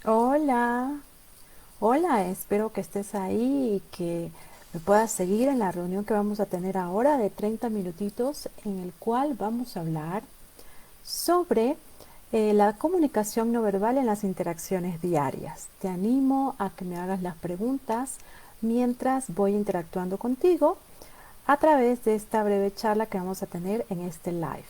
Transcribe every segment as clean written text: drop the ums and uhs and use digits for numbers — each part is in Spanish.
Hola, hola, espero que estés ahí y que me puedas seguir en la reunión que vamos a tener ahora de 30 minutitos en el cual vamos a hablar sobre la comunicación no verbal en las interacciones diarias. Te animo a que me hagas las preguntas mientras voy interactuando contigo a través de esta breve charla que vamos a tener en este live.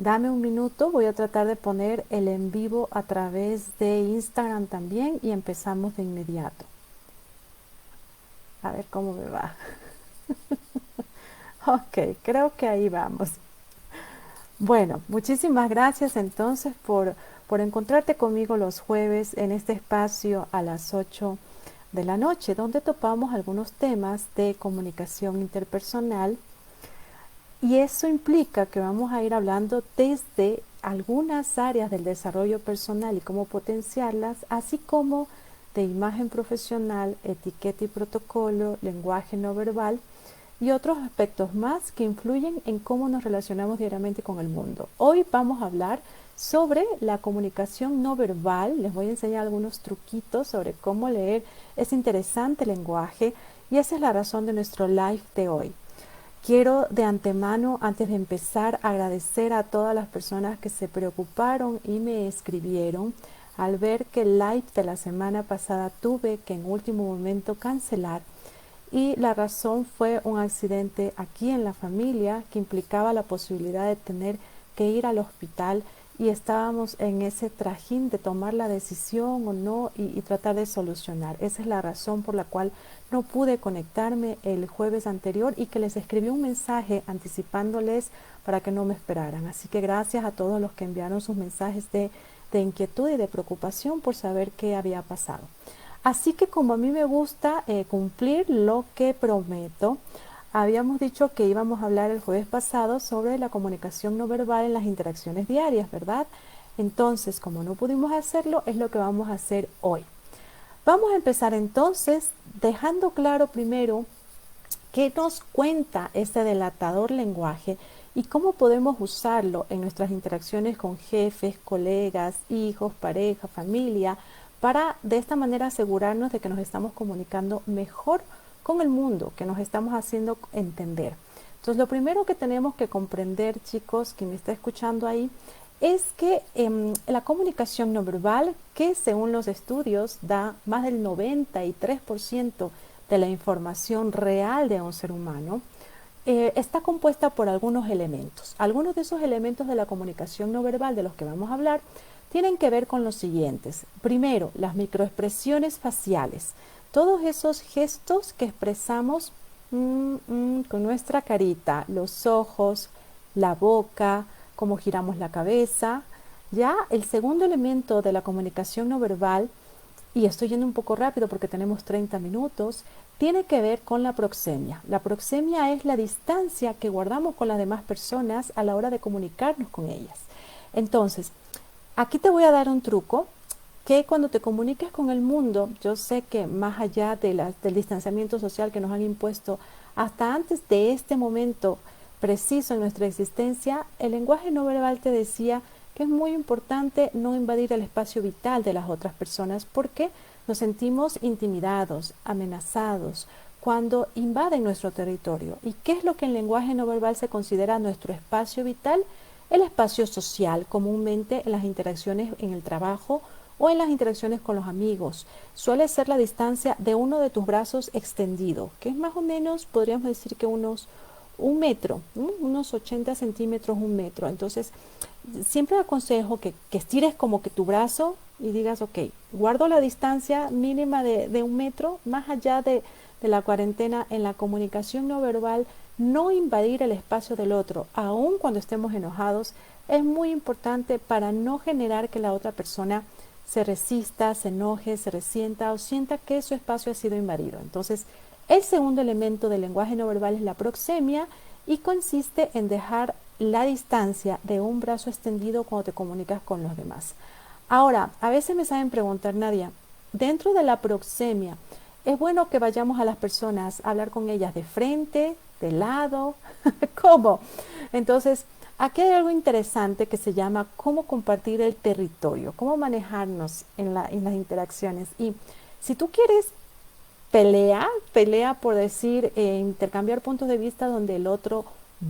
Dame un minuto, voy a tratar de poner el en vivo a través de Instagram también y empezamos de inmediato. A ver cómo me va. Ok, creo que ahí vamos. Bueno, muchísimas gracias entonces por encontrarte conmigo los jueves en este espacio a las 8 de la noche, donde topamos algunos temas de comunicación interpersonal. Y eso implica que vamos a ir hablando desde algunas áreas del desarrollo personal y cómo potenciarlas, así como de imagen profesional, etiqueta y protocolo, lenguaje no verbal y otros aspectos más que influyen en cómo nos relacionamos diariamente con el mundo. Hoy vamos a hablar sobre la comunicación no verbal. Les voy a enseñar algunos truquitos sobre cómo leer ese interesante lenguaje y esa es la razón de nuestro live de hoy. Quiero de antemano, antes de empezar, agradecer a todas las personas que se preocuparon y me escribieron al ver que el live de la semana pasada tuve que en último momento cancelar y la razón fue un accidente aquí en la familia que implicaba la posibilidad de tener que ir al hospital y estábamos en ese trajín de tomar la decisión o no y tratar de solucionar. Esa es la razón por la cual no pude conectarme el jueves anterior y que les escribí un mensaje anticipándoles para que no me esperaran. Así que gracias a todos los que enviaron sus mensajes de inquietud y de preocupación por saber qué había pasado. Así que como a mí me gusta cumplir lo que prometo, habíamos dicho que íbamos a hablar el jueves pasado sobre la comunicación no verbal en las interacciones diarias, ¿verdad? Entonces, como no pudimos hacerlo, es lo que vamos a hacer hoy. Vamos a empezar entonces dejando claro primero qué nos cuenta este delatador lenguaje y cómo podemos usarlo en nuestras interacciones con jefes, colegas, hijos, pareja, familia, para de esta manera asegurarnos de que nos estamos comunicando mejor con el mundo, que nos estamos haciendo entender. Entonces, lo primero que tenemos que comprender, chicos, quien me está escuchando ahí, es que la comunicación no verbal, que según los estudios da más del 93% de la información real de un ser humano, está compuesta por algunos elementos. Algunos de esos elementos de la comunicación no verbal de los que vamos a hablar tienen que ver con los siguientes. Primero, las microexpresiones faciales. Todos esos gestos que expresamos con nuestra carita, los ojos, la boca, cómo giramos la cabeza. Ya el segundo elemento de la comunicación no verbal, y estoy yendo un poco rápido porque tenemos 30 minutos, tiene que ver con la proxemia. La proxemia es la distancia que guardamos con las demás personas a la hora de comunicarnos con ellas. Entonces, aquí te voy a dar un truco que cuando te comuniques con el mundo, yo sé que más allá del distanciamiento social que nos han impuesto hasta antes de este momento preciso en nuestra existencia, el lenguaje no verbal te decía que es muy importante no invadir el espacio vital de las otras personas porque nos sentimos intimidados, amenazados cuando invaden nuestro territorio. ¿Y qué es lo que en lenguaje no verbal se considera nuestro espacio vital? El espacio social, comúnmente en las interacciones en el trabajo o en las interacciones con los amigos. Suele ser la distancia de uno de tus brazos extendido, que es más o menos, podríamos decir que unos un metro, unos 80 centímetros, un metro. Entonces, siempre aconsejo que estires como que tu brazo y digas, ok, guardo la distancia mínima de un metro, más allá de la cuarentena en la comunicación no verbal, no invadir el espacio del otro, aun cuando estemos enojados, es muy importante para no generar que la otra persona se resista, se enoje, se resienta o sienta que su espacio ha sido invadido. Entonces, el segundo elemento del lenguaje no verbal es la proxemia y consiste en dejar la distancia de un brazo extendido cuando te comunicas con los demás. Ahora, a veces me saben preguntar, Nadia, dentro de la proxemia, ¿es bueno que vayamos a las personas a hablar con ellas de frente, de lado? ¿Cómo? Entonces, Aquí hay algo interesante que se llama cómo compartir el territorio, cómo manejarnos en las interacciones. Y si tú quieres pelea por decir, intercambiar puntos de vista donde el otro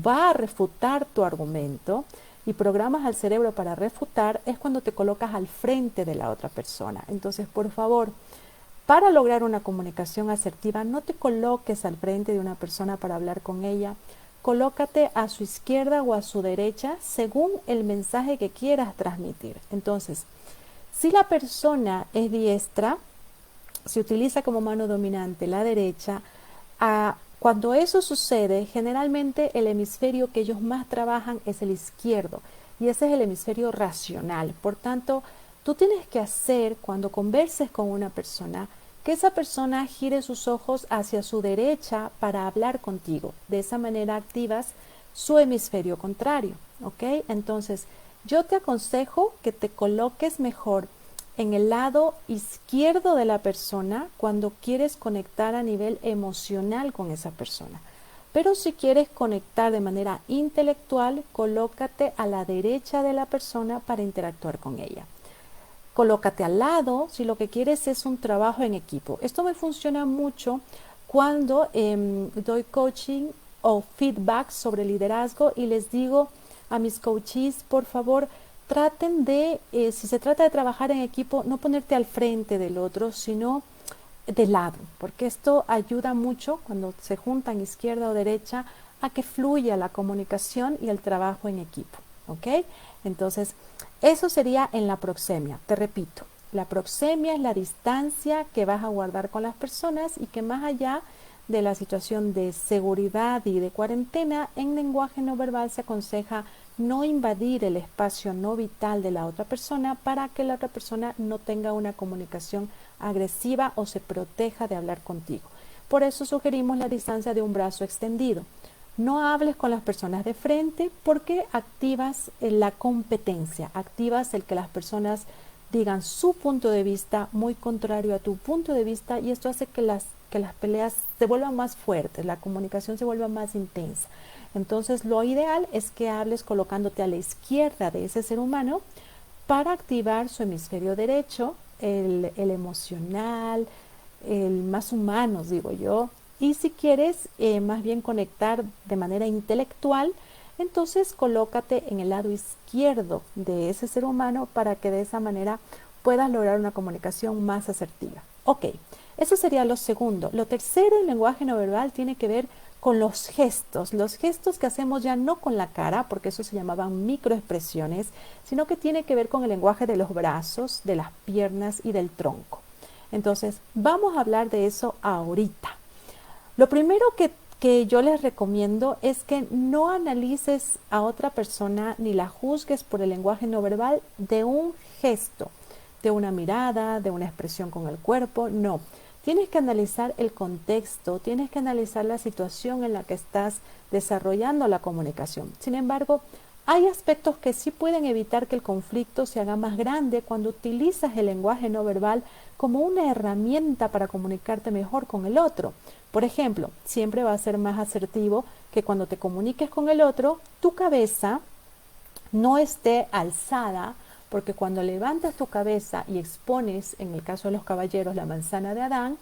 va a refutar tu argumento y programas al cerebro para refutar, es cuando te colocas al frente de la otra persona. Entonces, por favor, para lograr una comunicación asertiva, no te coloques al frente de una persona para hablar con ella. Colócate a su izquierda o a su derecha según el mensaje que quieras transmitir. Entonces, si la persona es diestra, se utiliza como mano dominante la derecha. Cuando eso sucede, generalmente el hemisferio que ellos más trabajan es el izquierdo y ese es el hemisferio racional. Por tanto, tú tienes que hacer cuando converses con una persona que esa persona gire sus ojos hacia su derecha para hablar contigo. De esa manera activas su hemisferio contrario, ¿ok? Entonces, yo te aconsejo que te coloques mejor en el lado izquierdo de la persona cuando quieres conectar a nivel emocional con esa persona. Pero si quieres conectar de manera intelectual, colócate a la derecha de la persona para interactuar con ella. Colócate al lado si lo que quieres es un trabajo en equipo. Esto me funciona mucho cuando doy coaching o feedback sobre liderazgo y les digo a mis coaches, por favor, traten de, si se trata de trabajar en equipo, no ponerte al frente del otro, sino de lado, porque esto ayuda mucho cuando se juntan izquierda o derecha a que fluya la comunicación y el trabajo en equipo, ¿ok? Entonces, eso sería en la proxemia. Te repito, la proxemia es la distancia que vas a guardar con las personas y que más allá de la situación de seguridad y de cuarentena, en lenguaje no verbal se aconseja no invadir el espacio no vital de la otra persona para que la otra persona no tenga una comunicación agresiva o se proteja de hablar contigo. Por eso sugerimos la distancia de un brazo extendido. No hables con las personas de frente porque activas la competencia, activas el que las personas digan su punto de vista muy contrario a tu punto de vista y esto hace que las peleas se vuelvan más fuertes, la comunicación se vuelva más intensa. Entonces lo ideal es que hables colocándote a la izquierda de ese ser humano para activar su hemisferio derecho, el emocional, el más humano, digo yo. Y si quieres más bien conectar de manera intelectual, entonces colócate en el lado izquierdo de ese ser humano para que de esa manera puedas lograr una comunicación más asertiva. Ok, eso sería lo segundo. Lo tercero, el lenguaje no verbal tiene que ver con los gestos que hacemos ya no con la cara, porque eso se llamaban microexpresiones, sino que tiene que ver con el lenguaje de los brazos, de las piernas y del tronco. Entonces, vamos a hablar de eso ahorita. Lo primero que yo les recomiendo es que no analices a otra persona ni la juzgues por el lenguaje no verbal de un gesto, de una mirada, de una expresión con el cuerpo, no. Tienes que analizar el contexto, tienes que analizar la situación en la que estás desarrollando la comunicación. Sin embargo, hay aspectos que sí pueden evitar que el conflicto se haga más grande cuando utilizas el lenguaje no verbal como una herramienta para comunicarte mejor con el otro. Por ejemplo, siempre va a ser más asertivo que cuando te comuniques con el otro, tu cabeza no esté alzada, porque cuando levantas tu cabeza y expones, en el caso de los caballeros, la manzana de Adán,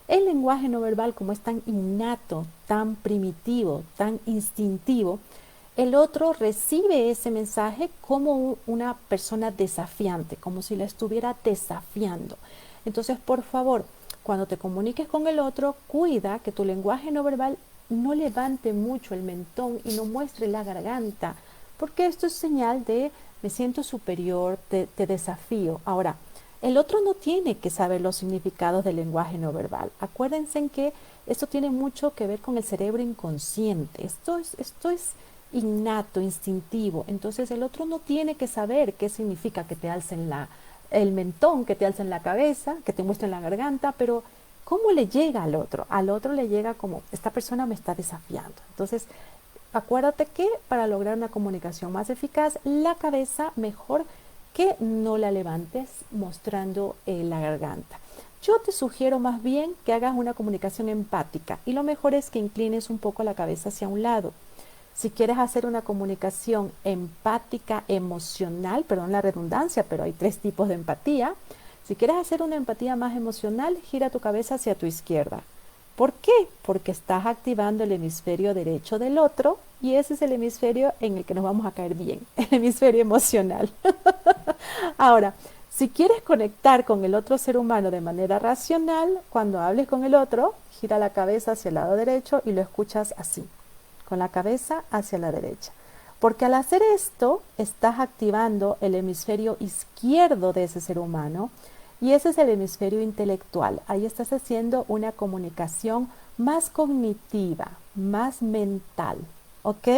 el lenguaje no verbal, como es tan innato, tan primitivo, tan instintivo, el otro recibe ese mensaje como una persona desafiante, como si la estuviera desafiando. Entonces, por favor, cuando te comuniques con el otro, cuida que tu lenguaje no verbal no levante mucho el mentón y no muestre la garganta, porque esto es señal de me siento superior, te desafío. Ahora, el otro no tiene que saber los significados del lenguaje no verbal. Acuérdense en que esto tiene mucho que ver con el cerebro inconsciente. Esto es innato, instintivo. Entonces el otro no tiene que saber qué significa que te alcen el mentón, que te alcen la cabeza, que te muestren la garganta, pero ¿cómo le llega al otro? Al otro le llega como, esta persona me está desafiando. Entonces, acuérdate que para lograr una comunicación más eficaz, la cabeza mejor que no la levantes mostrando la garganta. Yo te sugiero más bien que hagas una comunicación empática y lo mejor es que inclines un poco la cabeza hacia un lado. Si quieres hacer una comunicación empática, emocional, perdón la redundancia, pero hay 3 tipos de empatía. Si quieres hacer una empatía más emocional, gira tu cabeza hacia tu izquierda. ¿Por qué? Porque estás activando el hemisferio derecho del otro y ese es el hemisferio en el que nos vamos a caer bien, el hemisferio emocional. Ahora, si quieres conectar con el otro ser humano de manera racional, cuando hables con el otro, gira la cabeza hacia el lado derecho y lo escuchas así, con la cabeza hacia la derecha. Porque al hacer esto, estás activando el hemisferio izquierdo de ese ser humano y ese es el hemisferio intelectual. Ahí estás haciendo una comunicación más cognitiva, más mental. ¿Ok?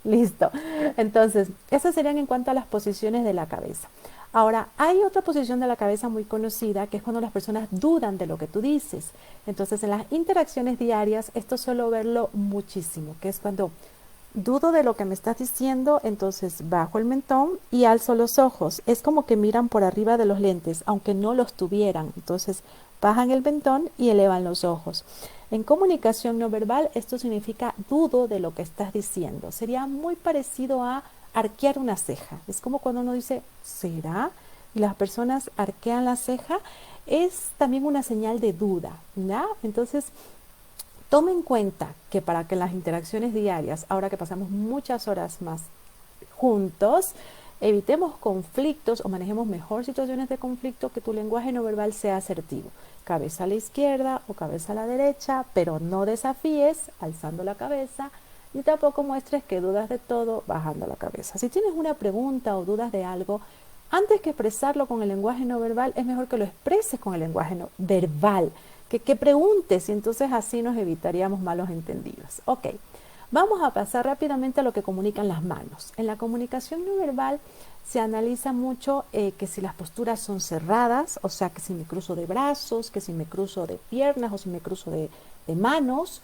Listo. Entonces, esas serían en cuanto a las posiciones de la cabeza. Ahora, hay otra posición de la cabeza muy conocida, que es cuando las personas dudan de lo que tú dices. Entonces, en las interacciones diarias, esto suelo verlo muchísimo, que es cuando dudo de lo que me estás diciendo, entonces bajo el mentón y alzo los ojos. Es como que miran por arriba de los lentes, aunque no los tuvieran. Entonces, bajan el mentón y elevan los ojos. En comunicación no verbal, esto significa dudo de lo que estás diciendo. Sería muy parecido a arquear una ceja. Es como cuando uno dice, ¿será? Y las personas arquean la ceja. Es también una señal de duda, ¿no? Entonces, tome en cuenta que para que las interacciones diarias, ahora que pasamos muchas horas más juntos, evitemos conflictos o manejemos mejor situaciones de conflicto, que tu lenguaje no verbal sea asertivo. Cabeza a la izquierda o cabeza a la derecha, pero no desafíes alzando la cabeza ni tampoco muestres que dudas de todo bajando la cabeza. Si tienes una pregunta o dudas de algo, antes que expresarlo con el lenguaje no verbal, es mejor que lo expreses con el lenguaje no verbal, que preguntes y entonces así nos evitaríamos malos entendidos. Ok, vamos a pasar rápidamente a lo que comunican las manos. En la comunicación no verbal se analiza mucho que si las posturas son cerradas, o sea, que si me cruzo de brazos, que si me cruzo de piernas o si me cruzo de manos.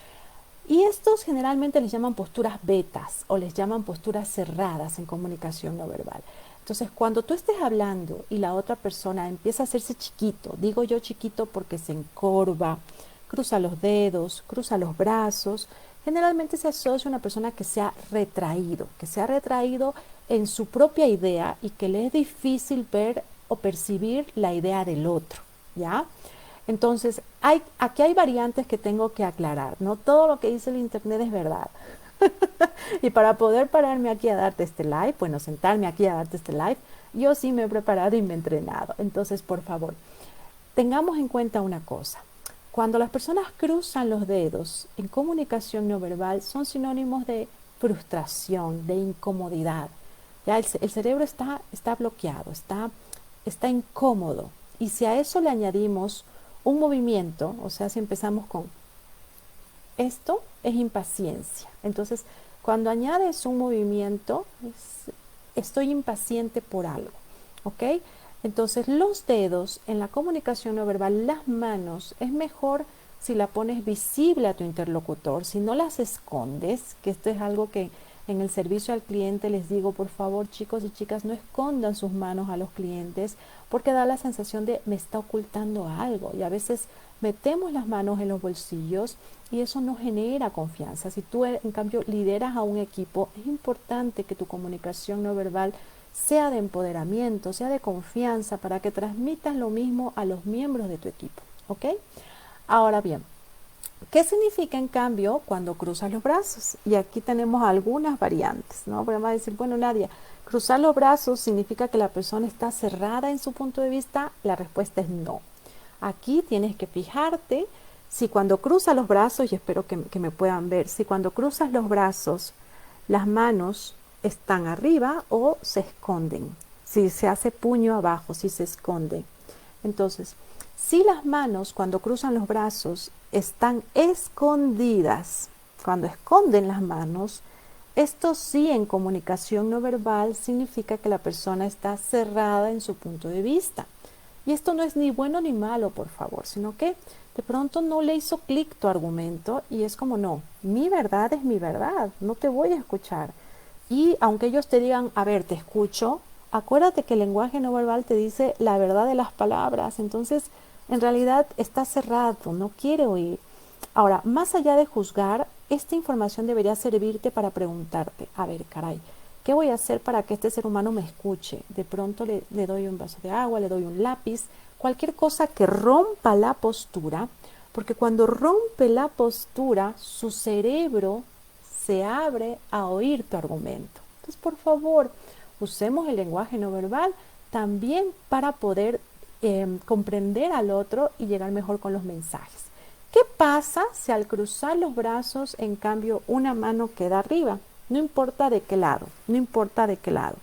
Y estos generalmente les llaman posturas betas o les llaman posturas cerradas en comunicación no verbal. Entonces, cuando tú estés hablando y la otra persona empieza a hacerse chiquito, digo yo chiquito porque se encorva, cruza los dedos, cruza los brazos, generalmente se asocia a una persona que se ha retraído en su propia idea y que le es difícil ver o percibir la idea del otro, ¿ya? Entonces, aquí hay variantes que tengo que aclarar. No todo lo que dice el internet es verdad. Y para poder pararme aquí a darte este live, bueno, sentarme aquí a darte este live, yo sí me he preparado y me he entrenado. Entonces, por favor, tengamos en cuenta una cosa. Cuando las personas cruzan los dedos en comunicación no verbal, son sinónimos de frustración, de incomodidad. Ya el cerebro está bloqueado, está incómodo. Y si a eso le añadimos un movimiento, o sea, si empezamos con esto, es impaciencia. Entonces, cuando añades un movimiento, estoy impaciente por algo, ¿ok? Entonces, los dedos en la comunicación no verbal, las manos, es mejor si la pones visible a tu interlocutor, si no las escondes, que esto es algo que en el servicio al cliente les digo, por favor, chicos y chicas, no escondan sus manos a los clientes porque da la sensación de me está ocultando algo y a veces metemos las manos en los bolsillos y eso no genera confianza. Si tú en cambio lideras a un equipo, es importante que tu comunicación no verbal sea de empoderamiento, sea de confianza para que transmitas lo mismo a los miembros de tu equipo, ¿ok? Ahora bien, ¿qué significa en cambio cuando cruzas los brazos? Y aquí tenemos algunas variantes, ¿no? Podemos decir, bueno, Nadia, cruzar los brazos significa que la persona está cerrada en su punto de vista. La respuesta es no. Aquí tienes que fijarte si cuando cruzas los brazos, y espero que me puedan ver, si cuando cruzas los brazos las manos están arriba o se esconden, si se hace puño abajo, si se esconde. Entonces, si las manos cuando cruzan los brazos están escondidas, cuando esconden las manos, esto sí en comunicación no verbal significa que la persona está cerrada en su punto de vista. Y esto no es ni bueno ni malo, por favor, sino que de pronto no le hizo clic tu argumento y es como no, mi verdad es mi verdad, no te voy a escuchar. Y aunque ellos te digan, a ver, te escucho, acuérdate que el lenguaje no verbal te dice la verdad de las palabras, entonces en realidad está cerrado, no quiere oír. Ahora, más allá de juzgar, esta información debería servirte para preguntarte, a ver, caray, ¿qué voy a hacer para que este ser humano me escuche? De pronto le doy un vaso de agua, le doy un lápiz, cualquier cosa que rompa la postura, porque cuando rompe la postura, su cerebro se abre a oír tu argumento. Entonces, por favor, usemos el lenguaje no verbal también para poder comprender al otro y llegar mejor con los mensajes. ¿Qué pasa si al cruzar los brazos, en cambio, una mano queda arriba? No importa de qué lado, no importa de qué lado.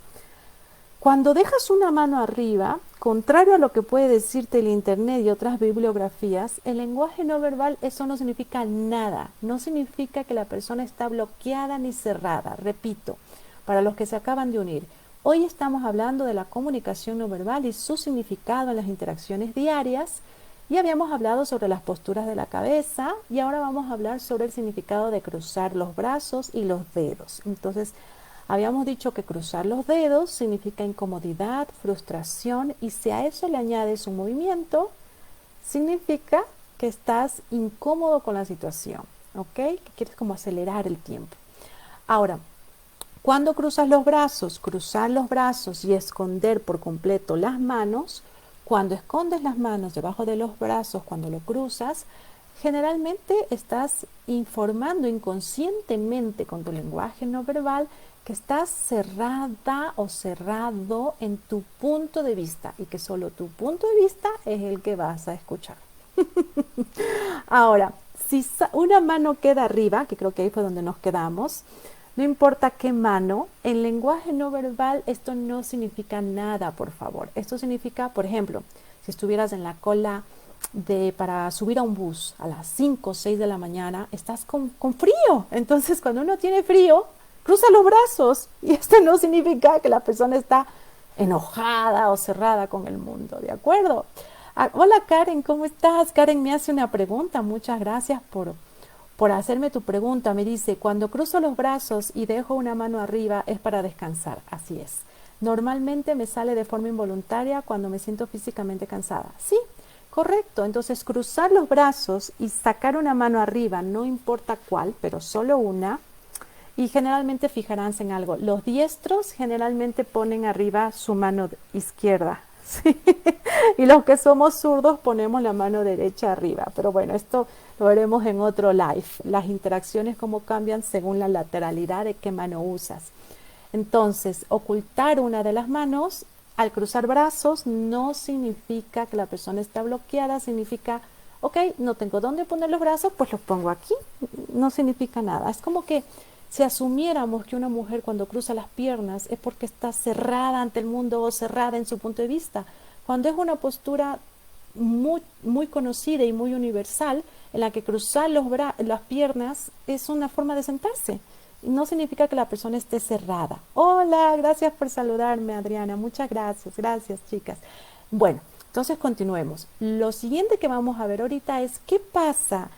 Cuando dejas una mano arriba, contrario a lo que puede decirte el internet y otras bibliografías, el lenguaje no verbal eso no significa nada. No significa que la persona está bloqueada ni cerrada. Repito, para los que se acaban de unir, hoy estamos hablando de la comunicación no verbal y su significado en las interacciones diarias. Y habíamos hablado sobre las posturas de la cabeza y ahora vamos a hablar sobre el significado de cruzar los brazos y los dedos. Entonces, habíamos dicho que cruzar los dedos significa incomodidad, frustración y si a eso le añades un movimiento, significa que estás incómodo con la situación, ¿ok? Que quieres como acelerar el tiempo. Ahora, cuando cruzar los brazos y esconder por completo las manos, cuando escondes las manos debajo de los brazos, cuando lo cruzas, generalmente estás informando inconscientemente con tu lenguaje no verbal que estás cerrada o cerrado en tu punto de vista y que solo tu punto de vista es el que vas a escuchar. Ahora, si una mano queda arriba, que creo que ahí fue donde nos quedamos, no importa qué mano, en lenguaje no verbal esto no significa nada, por favor. Esto significa, por ejemplo, si estuvieras en la cola para subir a un bus a las 5 o 6 de la mañana, estás con frío. Entonces, cuando uno tiene frío, cruza los brazos. Y esto no significa que la persona está enojada o cerrada con el mundo, ¿de acuerdo? Hola Karen, ¿cómo estás? Karen me hace una pregunta. Muchas gracias por hacerme tu pregunta. Me dice, cuando cruzo los brazos y dejo una mano arriba es para descansar. Así es. Normalmente me sale de forma involuntaria cuando me siento físicamente cansada. Sí, correcto. Entonces cruzar los brazos y sacar una mano arriba, no importa cuál, pero solo una. Y generalmente fijarán en algo. Los diestros generalmente ponen arriba su mano izquierda. ¿Sí? Y los que somos zurdos ponemos la mano derecha arriba. Pero bueno, esto lo veremos en otro live. Las interacciones cómo cambian según la lateralidad de qué mano usas. Entonces, ocultar una de las manos al cruzar brazos no significa que la persona está bloqueada. Significa, ok, no tengo dónde poner los brazos, pues los pongo aquí. No significa nada. Es como que si asumiéramos que una mujer cuando cruza las piernas es porque está cerrada ante el mundo o cerrada en su punto de vista, cuando es una postura muy conocida y muy universal en la que cruzar las piernas es una forma de sentarse. No significa que la persona esté cerrada. Hola, gracias por saludarme, Adriana. Muchas gracias. Gracias, chicas. Bueno, entonces continuemos. Lo siguiente que vamos a ver ahorita es qué pasa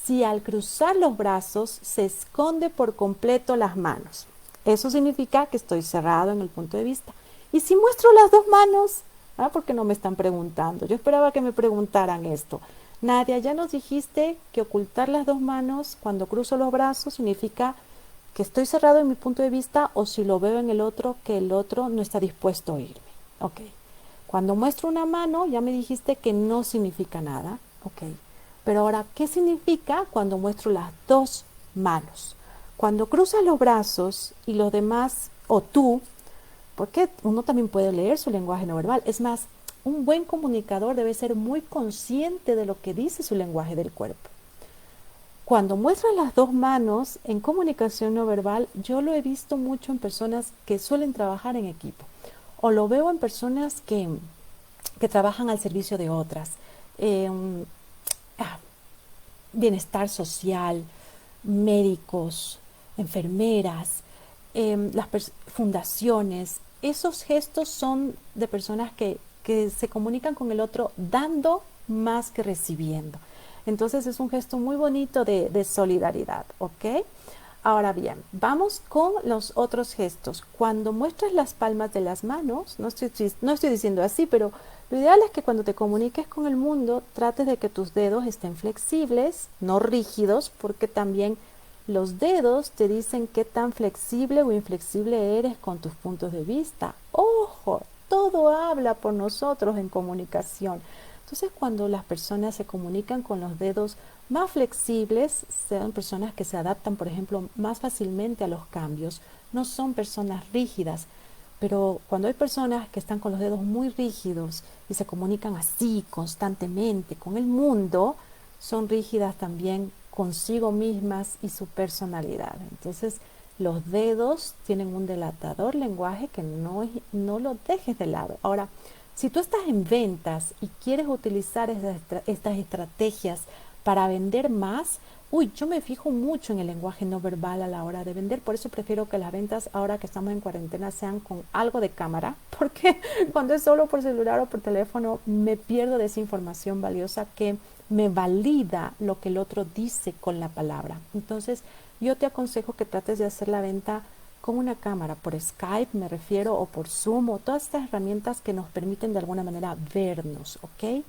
si al cruzar los brazos se esconde por completo las manos. Eso significa que estoy cerrado en el punto de vista. Y si muestro las dos manos, porque no me están preguntando. Yo esperaba que me preguntaran esto. Nadia, ya nos dijiste que ocultar las dos manos cuando cruzo los brazos significa que estoy cerrado en mi punto de vista o si lo veo en el otro, que el otro no está dispuesto a oírme. Ok. Cuando muestro una mano, ya me dijiste que no significa nada. Ok. Pero ahora, ¿qué significa cuando muestro las dos manos? Cuando cruzas los brazos y los demás, o tú, porque uno también puede leer su lenguaje no verbal. Es más, un buen comunicador debe ser muy consciente de lo que dice su lenguaje del cuerpo. Cuando muestras las dos manos en comunicación no verbal, yo lo he visto mucho en personas que suelen trabajar en equipo. O lo veo en personas que trabajan al servicio de otras. Bienestar social, médicos, enfermeras, las fundaciones. Esos gestos son de personas que se comunican con el otro dando más que recibiendo. Entonces es un gesto muy bonito de solidaridad, ¿ok? Ahora bien, vamos con los otros gestos. Cuando muestras las palmas de las manos, no estoy diciendo así, pero lo ideal es que cuando te comuniques con el mundo, trates de que tus dedos estén flexibles, no rígidos, porque también Los dedos te dicen qué tan flexible o inflexible eres con tus puntos de vista. Ojo, todo habla por nosotros en comunicación. Entonces, cuando las personas se comunican con los dedos más flexibles, son personas que se adaptan, por ejemplo, más fácilmente a los cambios. No son personas rígidas. Pero cuando hay personas que están con los dedos muy rígidos y se comunican así constantemente con el mundo, son rígidas también consigo mismas y su personalidad. Entonces, los dedos tienen un delatador lenguaje que no lo dejes de lado. Ahora, si tú estás en ventas y quieres utilizar estas estrategias para vender más, yo me fijo mucho en el lenguaje no verbal a la hora de vender, por eso prefiero que las ventas ahora que estamos en cuarentena sean con algo de cámara, porque cuando es solo por celular o por teléfono me pierdo de esa información valiosa que me valida lo que el otro dice con la palabra. Entonces, yo te aconsejo que trates de hacer la venta con una cámara, por Skype me refiero, o por Zoom, o todas estas herramientas que nos permiten de alguna manera vernos, ¿ok?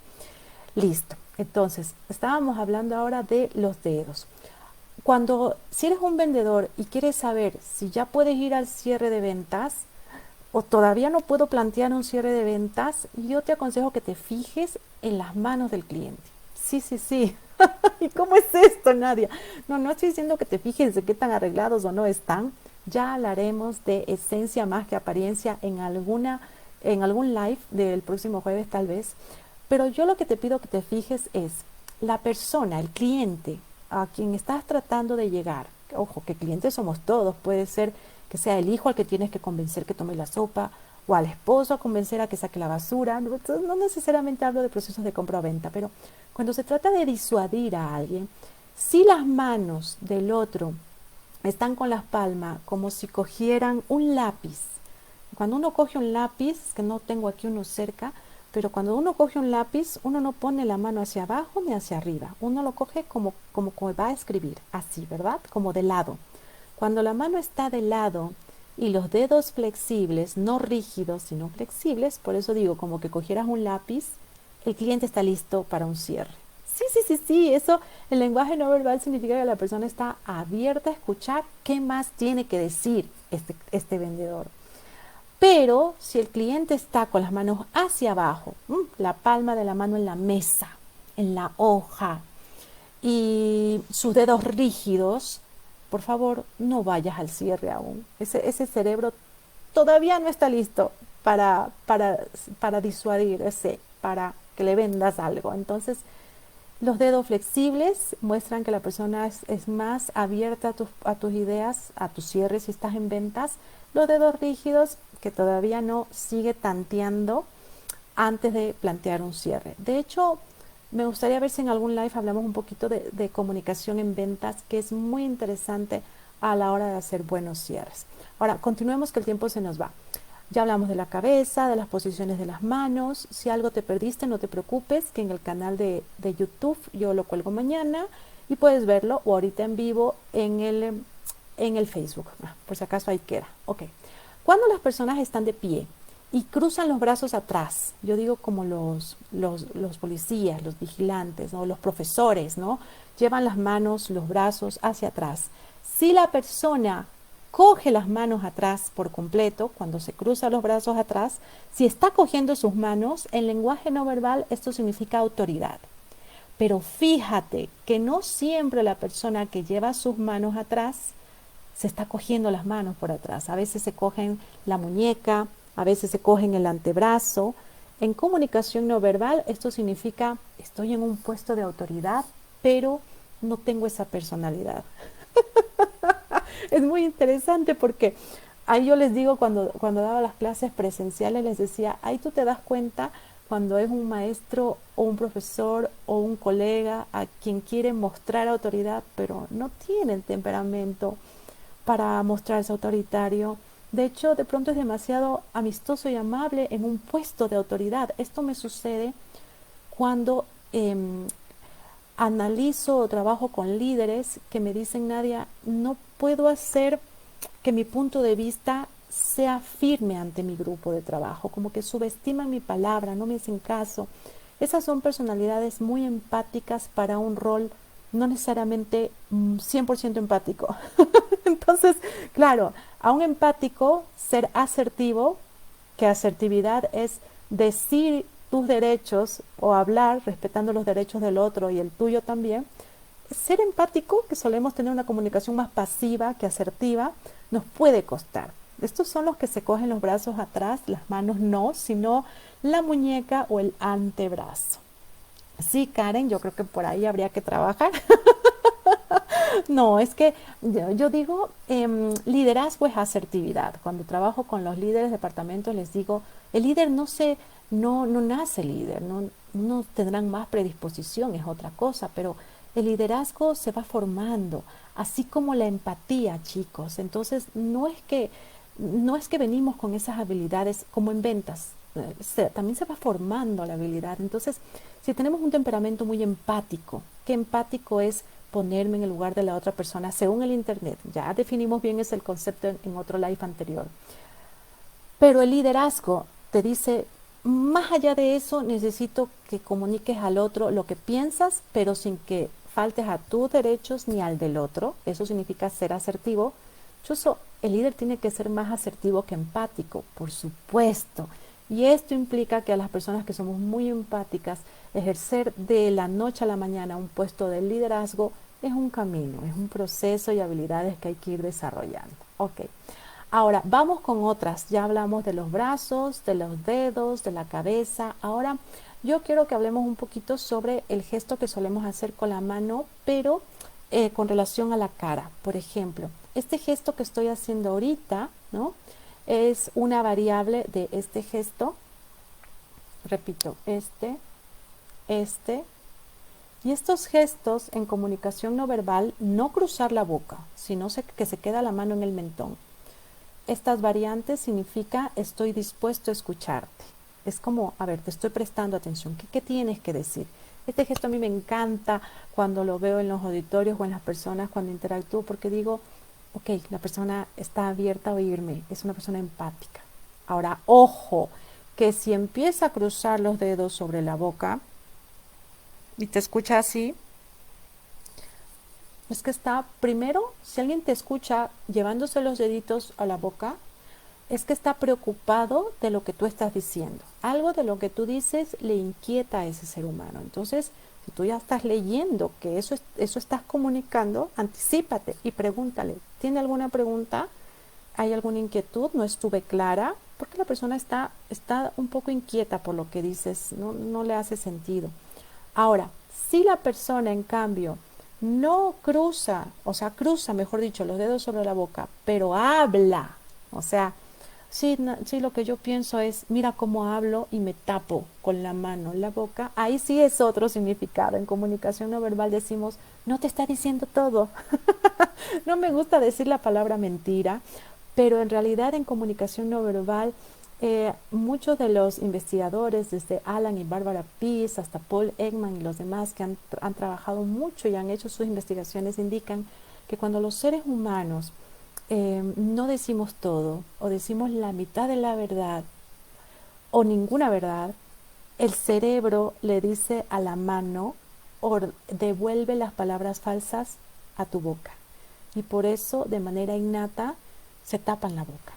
Listo. Entonces, estábamos hablando ahora de los dedos. Si eres un vendedor y quieres saber si ya puedes ir al cierre de ventas o todavía no puedo plantear un cierre de ventas, yo te aconsejo que te fijes en las manos del cliente. Sí, sí, sí. ¿Y cómo es esto, Nadia? No estoy diciendo que te fijes de qué tan arreglados o no están. Ya hablaremos de esencia más que apariencia en algún live del próximo jueves tal vez. Pero yo lo que te pido que te fijes es la persona, el cliente a quien estás tratando de llegar. Ojo, que clientes somos todos. Puede ser que sea el hijo al que tienes que convencer que tome la sopa, o al esposo a convencer a que saque la basura. No necesariamente hablo de procesos de compra o venta, pero cuando se trata de disuadir a alguien, si las manos del otro están con las palmas como si cogieran un lápiz. Cuando uno coge un lápiz, que no tengo aquí uno cerca, pero cuando uno coge un lápiz, uno no pone la mano hacia abajo ni hacia arriba. Uno lo coge como va a escribir, así, ¿verdad? Como de lado. Cuando la mano está de lado y los dedos flexibles, no rígidos, sino flexibles, por eso digo, como que cogieras un lápiz, el cliente está listo para un cierre. Sí, sí, sí, sí, eso, el lenguaje no verbal significa que la persona está abierta a escuchar qué más tiene que decir este vendedor. Pero si el cliente está con las manos hacia abajo, la palma de la mano en la mesa, en la hoja y sus dedos rígidos, por favor no vayas al cierre aún. Ese cerebro todavía no está listo para disuadir, para que le vendas algo. Entonces, los dedos flexibles muestran que la persona es más abierta a tus ideas, a tus cierres si estás en ventas. Los dedos rígidos, que todavía no, sigue tanteando antes de plantear un cierre. De hecho, me gustaría ver si en algún live hablamos un poquito de comunicación en ventas, que es muy interesante a la hora de hacer buenos cierres. Ahora, continuemos que el tiempo se nos va. Ya hablamos de la cabeza, de las posiciones de las manos. Si algo te perdiste, no te preocupes, que en el canal de YouTube yo lo cuelgo mañana y puedes verlo o ahorita en vivo en el Facebook. Por si acaso ahí queda. Ok. Cuando las personas están de pie y cruzan los brazos atrás, yo digo como los policías, los vigilantes, ¿no? Los profesores, ¿no? Llevan las manos, los brazos hacia atrás. Si la persona coge las manos atrás por completo, cuando se cruza los brazos atrás, si está cogiendo sus manos, en lenguaje no verbal esto significa autoridad. Pero fíjate que no siempre la persona que lleva sus manos atrás se está cogiendo las manos por atrás. A veces se cogen la muñeca, a veces se cogen el antebrazo. En comunicación no verbal esto significa estoy en un puesto de autoridad, pero no tengo esa personalidad. Es muy interesante porque ahí yo les digo cuando daba las clases presenciales, les decía, ahí tú te das cuenta cuando es un maestro o un profesor o un colega a quien quiere mostrar autoridad, pero no tiene el temperamento para mostrarse autoritario. De hecho, de pronto es demasiado amistoso y amable en un puesto de autoridad. Esto me sucede cuando analizo o trabajo con líderes que me dicen, Nadia, no puedo hacer que mi punto de vista sea firme ante mi grupo de trabajo, como que subestiman mi palabra, no me hacen caso. Esas son personalidades muy empáticas para un rol no necesariamente 100% empático. Entonces, claro, a un empático ser asertivo, que asertividad es decir tus derechos o hablar respetando los derechos del otro y el tuyo también. Ser empático, que solemos tener una comunicación más pasiva que asertiva, nos puede costar. Estos son los que se cogen los brazos atrás, las manos no, sino la muñeca o el antebrazo. Sí, Karen, yo creo que por ahí habría que trabajar. No, es que yo digo, liderazgo es asertividad. Cuando trabajo con los líderes de departamentos les digo, el líder no nace líder, no tendrán más predisposición, es otra cosa, pero el liderazgo se va formando, así como la empatía, chicos. Entonces, no es que venimos con esas habilidades como en ventas, también se va formando la habilidad. Entonces, si tenemos un temperamento muy empático, ¿qué empático es? Ponerme en el lugar de la otra persona según el internet. Ya definimos bien ese el concepto en otro live anterior. Pero el liderazgo te dice, más allá de eso, necesito que comuniques al otro lo que piensas, pero sin que faltes a tus derechos ni al del otro. Eso significa ser asertivo. Chuso, el líder tiene que ser más asertivo que empático, por supuesto. Y esto implica que a las personas que somos muy empáticas, ejercer de la noche a la mañana un puesto de liderazgo es un camino, es un proceso y habilidades que hay que ir desarrollando. Ok. Ahora, vamos con otras. Ya hablamos de los brazos, de los dedos, de la cabeza. Ahora, yo quiero que hablemos un poquito sobre el gesto que solemos hacer con la mano, pero con relación a la cara. Por ejemplo, este gesto que estoy haciendo ahorita, ¿no? Es una variable de este gesto. Repito, este. Y estos gestos en comunicación no verbal, no cruzar la boca, sino que se queda la mano en el mentón. Estas variantes significa estoy dispuesto a escucharte. Es como, a ver, te estoy prestando atención. ¿Qué tienes que decir? Este gesto a mí me encanta cuando lo veo en los auditorios o en las personas cuando interactúo, porque digo, ok, la persona está abierta a oírme, es una persona empática. Ahora, ojo, que si empieza a cruzar los dedos sobre la boca y te escucha así, es que está, primero, si alguien te escucha llevándose los deditos a la boca, es que está preocupado de lo que tú estás diciendo. Algo de lo que tú dices le inquieta a ese ser humano. Entonces, si tú ya estás leyendo que eso estás comunicando, anticípate y pregúntale, ¿tiene alguna pregunta? ¿Hay alguna inquietud? ¿No estuve clara? Porque la persona está un poco inquieta por lo que dices, no le hace sentido. Ahora, si la persona, en cambio, no cruza, o sea, cruza, mejor dicho, los dedos sobre la boca, pero habla, o sea, sí, lo que yo pienso es, mira cómo hablo y me tapo con la mano en la boca, ahí sí es otro significado. En comunicación no verbal decimos, no te está diciendo todo. No me gusta decir la palabra mentira, pero en realidad en comunicación no verbal, muchos de los investigadores, desde Alan y Barbara Pease hasta Paul Ekman y los demás que han trabajado mucho y han hecho sus investigaciones, indican que cuando los seres humanos no decimos todo o decimos la mitad de la verdad o ninguna verdad, el cerebro le dice a la mano o devuelve las palabras falsas a tu boca. Y por eso, de manera innata, se tapan la boca.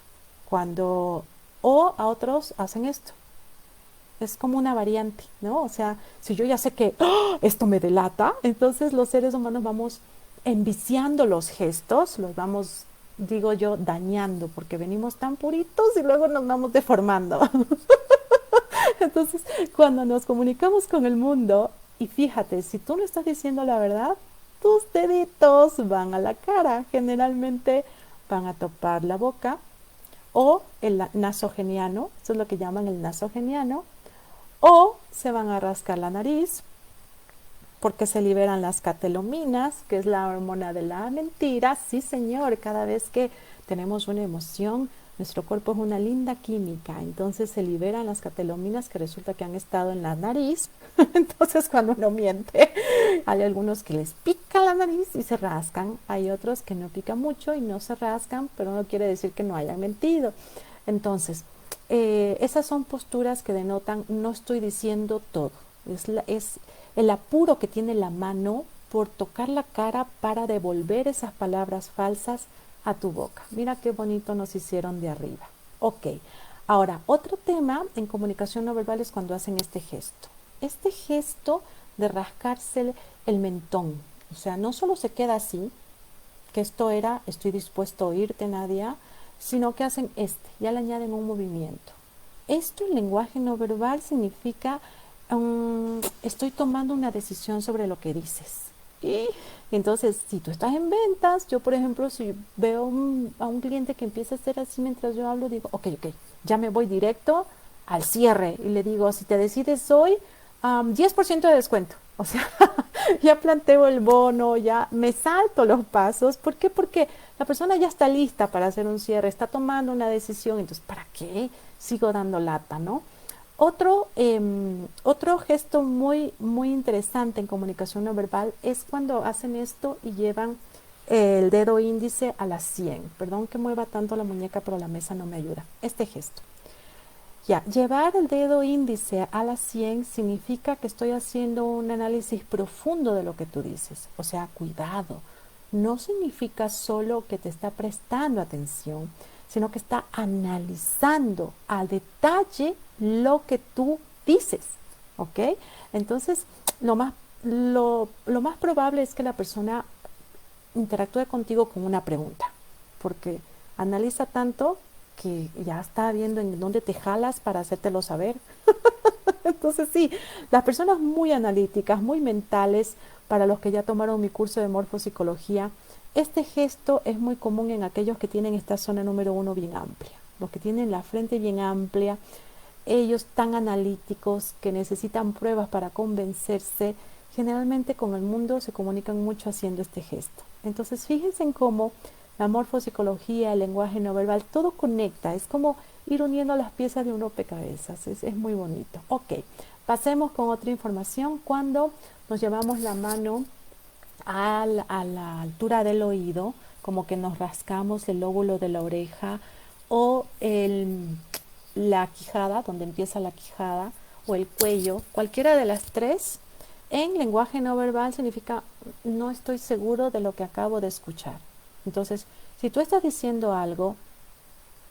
O a otros hacen esto. Es como una variante, ¿no? O sea, si yo ya sé que esto me delata, entonces los seres humanos vamos enviciando los gestos, los vamos, digo yo, dañando, porque venimos tan puritos y luego nos vamos deformando. Entonces, cuando nos comunicamos con el mundo, y fíjate, si tú no estás diciendo la verdad, tus deditos van a la cara, generalmente van a topar la boca, o el nasogeniano, eso es lo que llaman el nasogeniano, o se van a rascar la nariz, porque se liberan las catelominas, que es la hormona de la mentira. Sí, señor, cada vez que tenemos una emoción, nuestro cuerpo es una linda química, entonces se liberan las catelominas que resulta que han estado en la nariz. Entonces cuando uno miente, hay algunos que les pica la nariz y se rascan, hay otros que no pica mucho y no se rascan, pero no quiere decir que no hayan mentido. Entonces, esas son posturas que denotan no estoy diciendo todo, es el apuro que tiene la mano por tocar la cara para devolver esas palabras falsas a tu boca. Mira qué bonito nos hicieron de arriba. Ok, ahora otro tema en comunicación no verbal es cuando hacen este gesto. Este gesto de rascarse el mentón. O sea, no solo se queda así, que esto era estoy dispuesto a oírte, Nadia, sino que hacen ya le añaden un movimiento. Esto en lenguaje no verbal significa estoy tomando una decisión sobre lo que dices. Y entonces, si tú estás en ventas, yo por ejemplo, si veo a un cliente que empieza a hacer así mientras yo hablo, digo, ok, ya me voy directo al cierre y le digo, si te decides hoy, 10% de descuento. O sea, ya planteo el bono, ya me salto los pasos. ¿Por qué? Porque la persona ya está lista para hacer un cierre, está tomando una decisión, entonces, ¿para qué sigo dando lata, no? Otro gesto muy, muy interesante en comunicación no verbal es cuando hacen esto y llevan el dedo índice a la 100. Perdón que mueva tanto la muñeca, pero la mesa no me ayuda. Este gesto. Ya, llevar el dedo índice a la 100 significa que estoy haciendo un análisis profundo de lo que tú dices. O sea, cuidado. No significa solo que te está prestando atención, sino que está analizando a detalle lo que tú dices. ¿Ok? Entonces, lo más probable es que la persona interactúe contigo con una pregunta, porque analiza tanto que ya está viendo en dónde te jalas para hacértelo saber. Entonces sí, las personas muy analíticas, muy mentales, para los que ya tomaron mi curso de morfopsicología, este gesto es muy común en aquellos que tienen esta zona número 1 bien amplia, los que tienen la frente bien amplia, ellos tan analíticos que necesitan pruebas para convencerse, generalmente con el mundo se comunican mucho haciendo este gesto. Entonces fíjense en cómo la morfopsicología, el lenguaje no verbal, todo conecta, es como ir uniendo las piezas de un rompecabezas, es muy bonito. Ok, pasemos con otra información. Cuando nos llevamos la mano a la altura del oído, como que nos rascamos el lóbulo de la oreja o la quijada, donde empieza la quijada, o el cuello, cualquiera de las tres, en lenguaje no verbal significa no estoy seguro de lo que acabo de escuchar. Entonces, si tú estás diciendo algo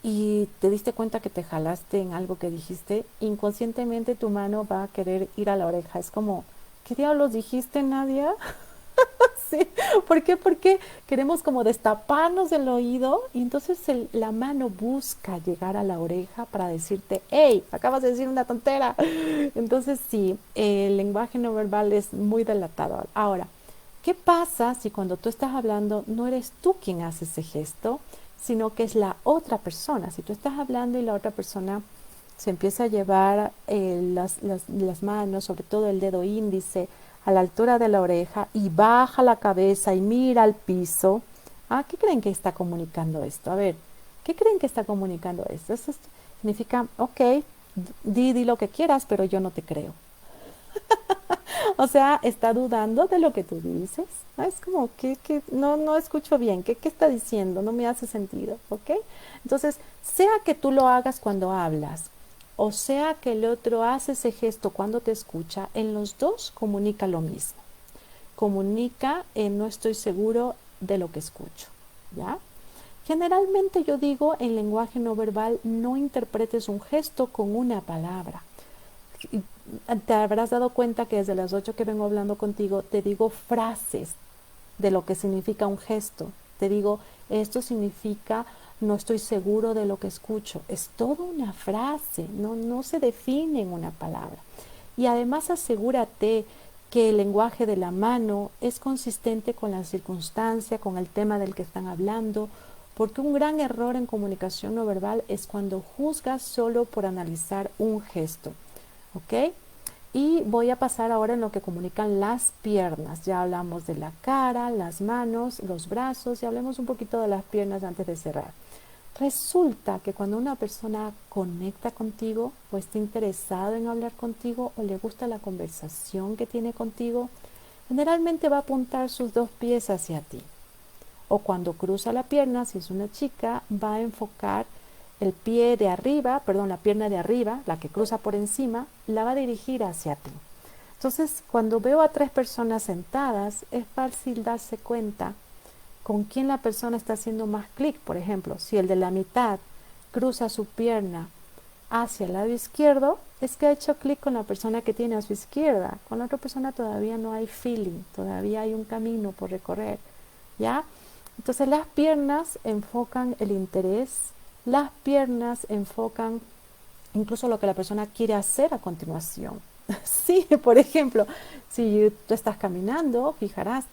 y te diste cuenta que te jalaste en algo que dijiste, inconscientemente tu mano va a querer ir a la oreja. Es como, ¿qué diablos dijiste, Nadia? Sí, ¿por qué? Porque queremos como destaparnos el oído y entonces la mano busca llegar a la oreja para decirte, hey, acabas de decir una tontera. Entonces sí, el lenguaje no verbal es muy delatador. Ahora, ¿qué pasa si cuando tú estás hablando no eres tú quien hace ese gesto, sino que es la otra persona? Si tú estás hablando y la otra persona se empieza a llevar las manos, sobre todo el dedo índice, a la altura de la oreja y baja la cabeza y mira al piso. ¿Qué creen que está comunicando esto? A ver, ¿qué creen que está comunicando esto? Eso significa, ok, di lo que quieras, pero yo no te creo. O sea, está dudando de lo que tú dices. Es como que no escucho bien. ¿Qué está diciendo? No me hace sentido. ¿Ok? Entonces, sea que tú lo hagas cuando hablas, o sea que el otro hace ese gesto cuando te escucha, en los dos comunica lo mismo. Comunica no estoy seguro de lo que escucho. ¿Ya? Generalmente yo digo en lenguaje no verbal, no interpretes un gesto con una palabra. Te habrás dado cuenta que desde las 8 que vengo hablando contigo, te digo frases de lo que significa un gesto. Te digo, esto significa no estoy seguro de lo que escucho. Es toda una frase, no se define en una palabra. Y además asegúrate que el lenguaje de la mano es consistente con la circunstancia, con el tema del que están hablando, porque un gran error en comunicación no verbal es cuando juzgas solo por analizar un gesto. ¿Ok? Y voy a pasar ahora en lo que comunican las piernas. Ya hablamos de la cara, las manos, los brazos y hablemos un poquito de las piernas antes de cerrar. Resulta que cuando una persona conecta contigo o está interesado en hablar contigo o le gusta la conversación que tiene contigo, generalmente va a apuntar sus dos pies hacia ti. O cuando cruza la pierna, si es una chica, va a enfocar el pie de arriba, perdón, la pierna de arriba, la que cruza por encima, la va a dirigir hacia ti. Entonces, cuando veo a tres personas sentadas, es fácil darse cuenta con quién la persona está haciendo más clic. Por ejemplo, si el de la mitad cruza su pierna hacia el lado izquierdo, es que ha hecho clic con la persona que tiene a su izquierda. Con la otra persona todavía no hay feeling, todavía hay un camino por recorrer, ¿ya? Entonces las piernas enfocan el interés, las piernas enfocan incluso lo que la persona quiere hacer a continuación. Sí, por ejemplo, si tú estás caminando, fijarás,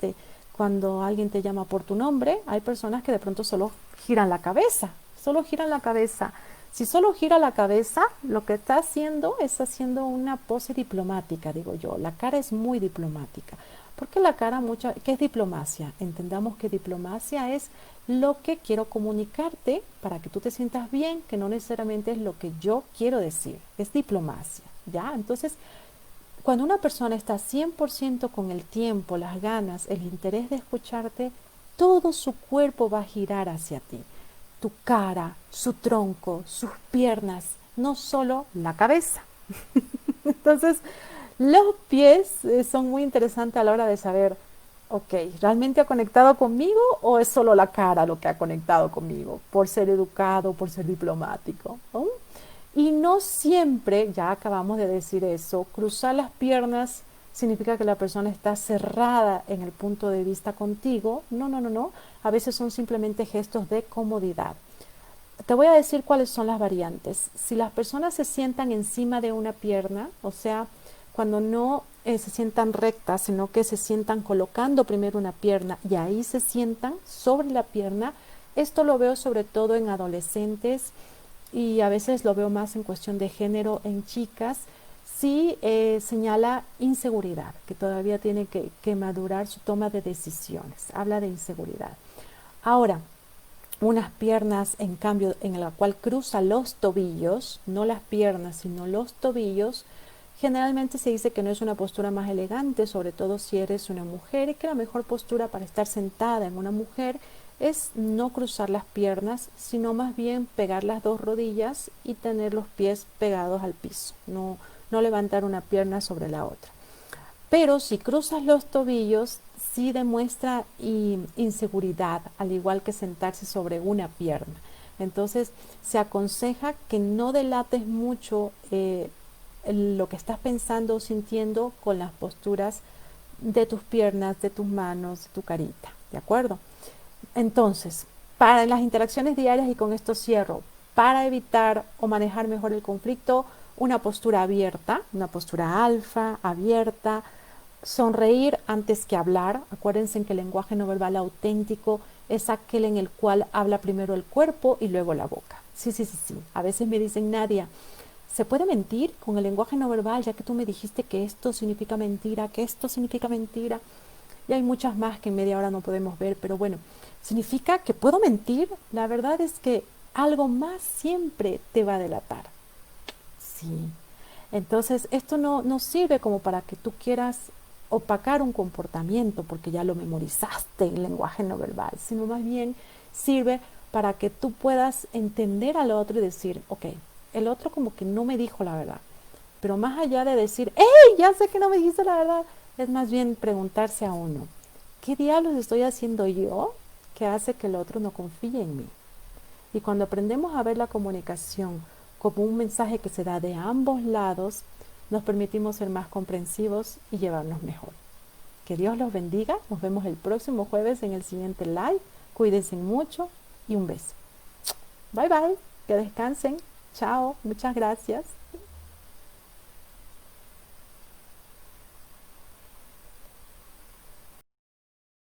cuando alguien te llama por tu nombre, hay personas que de pronto solo giran la cabeza, solo giran la cabeza. Si solo gira la cabeza, lo que está haciendo es haciendo una pose diplomática, digo yo. La cara es muy diplomática. Porque la cara, ¿qué es diplomacia? Entendamos que diplomacia es lo que quiero comunicarte para que tú te sientas bien, que no necesariamente es lo que yo quiero decir. Es diplomacia, ¿ya? Entonces, cuando una persona está 100% con el tiempo, las ganas, el interés de escucharte, todo su cuerpo va a girar hacia ti. Tu cara, su tronco, sus piernas, no solo la cabeza. Entonces, los pies son muy interesantes a la hora de saber, ok, ¿realmente ha conectado conmigo o es solo la cara lo que ha conectado conmigo? Por ser educado, por ser diplomático, ¿no? Y no siempre, ya acabamos de decir eso, cruzar las piernas significa que la persona está cerrada en el punto de vista contigo. No, no, no, no. A veces son simplemente gestos de comodidad. Te voy a decir cuáles son las variantes. Si las personas se sientan encima de una pierna, o sea, cuando no se sientan rectas, sino que se sientan colocando primero una pierna y ahí se sientan sobre la pierna, esto lo veo sobre todo en adolescentes y a veces lo veo más en cuestión de género en chicas. Sí señala inseguridad, que todavía tiene que madurar su toma de decisiones. Habla de inseguridad. Ahora, unas piernas, en cambio, en la cual cruza los tobillos, no las piernas, sino los tobillos, generalmente se dice que no es una postura más elegante, sobre todo si eres una mujer, y que la mejor postura para estar sentada en una mujer es no cruzar las piernas, sino más bien pegar las dos rodillas y tener los pies pegados al piso, no levantar una pierna sobre la otra. Pero si cruzas los tobillos, sí demuestra inseguridad, al igual que sentarse sobre una pierna. Entonces, se aconseja que no delates mucho lo que estás pensando o sintiendo con las posturas de tus piernas, de tus manos, de tu carita, ¿de acuerdo? Entonces, para las interacciones diarias, y con esto cierro, para evitar o manejar mejor el conflicto, una postura abierta, una postura alfa, abierta, sonreír antes que hablar. Acuérdense que el lenguaje no verbal auténtico es aquel en el cual habla primero el cuerpo y luego la boca. Sí. A veces me dicen, Nadia, ¿se puede mentir con el lenguaje no verbal? Ya que tú me dijiste que esto significa mentira, que esto significa mentira. Y hay muchas más que en media hora no podemos ver, pero bueno, ¿significa que puedo mentir? La verdad es que algo más siempre te va a delatar. Sí. Entonces, esto no sirve como para que tú quieras opacar un comportamiento porque ya lo memorizaste en lenguaje no verbal, sino más bien sirve para que tú puedas entender al otro y decir, ok, el otro como que no me dijo la verdad, pero más allá de decir, ¡hey! Ya sé que no me dijiste la verdad, es más bien preguntarse a uno, ¿qué diablos estoy haciendo yo que hace que el otro no confíe en mí? Y cuando aprendemos a ver la comunicación como un mensaje que se da de ambos lados, nos permitimos ser más comprensivos y llevarnos mejor. Que Dios los bendiga. Nos vemos el próximo jueves en el siguiente live. Cuídense mucho y un beso. Bye bye. Que descansen. Chao. Muchas gracias.